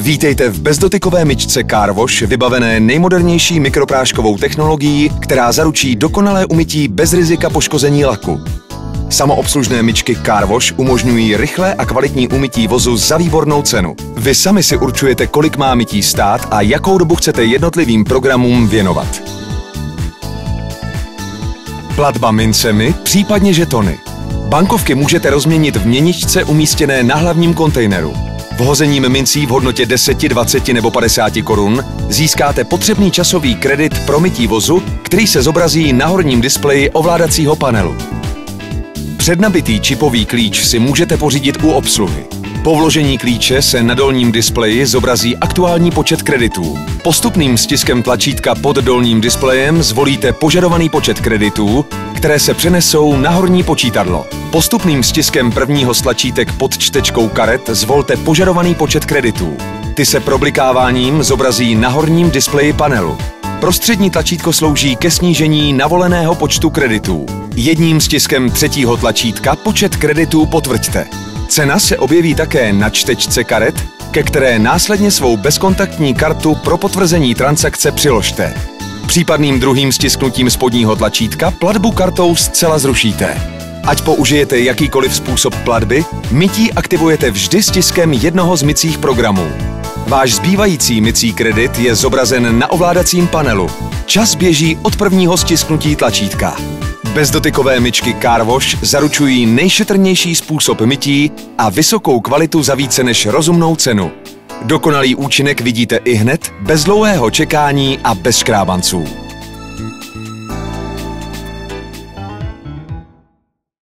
Vítejte v bezdotykové myčce Car Wash, vybavené nejmodernější mikropráškovou technologií, která zaručí dokonalé umytí bez rizika poškození laku. Samoobslužné myčky Car Wash umožňují rychlé a kvalitní umytí vozu za výbornou cenu. Vy sami si určujete, kolik má mytí stát a jakou dobu chcete jednotlivým programům věnovat. Platba mincemi, případně žetony. Bankovky můžete rozměnit v měničce umístěné na hlavním kontejneru. Vhozením mincí v hodnotě 10, 20 nebo 50 korun získáte potřebný časový kredit pro mytí vozu, který se zobrazí na horním displeji ovládacího panelu. Přednabitý čipový klíč si můžete pořídit u obsluhy. Po vložení klíče se na dolním displeji zobrazí aktuální počet kreditů. Postupným stiskem tlačítka pod dolním displejem zvolíte požadovaný počet kreditů, které se přenesou na horní počítadlo. Postupným stiskem prvního z tlačítek pod čtečkou karet zvolte požadovaný počet kreditů. Ty se problikáváním zobrazí na horním displeji panelu. Prostřední tlačítko slouží ke snížení navoleného počtu kreditů. Jedním stiskem třetího tlačítka počet kreditů potvrďte. Cena se objeví také na čtečce karet, ke které následně svou bezkontaktní kartu pro potvrzení transakce přiložte. Případným druhým stisknutím spodního tlačítka platbu kartou zcela zrušíte. Ať použijete jakýkoliv způsob platby, mytí aktivujete vždy stiskem jednoho z mycích programů. Váš zbývající mycí kredit je zobrazen na ovládacím panelu. Čas běží od prvního stisknutí tlačítka. Bezdotykové myčky Car Wash zaručují nejšetrnější způsob mytí a vysokou kvalitu za více než rozumnou cenu. Dokonalý účinek vidíte ihned, bez dlouhého čekání a bez škrábanců.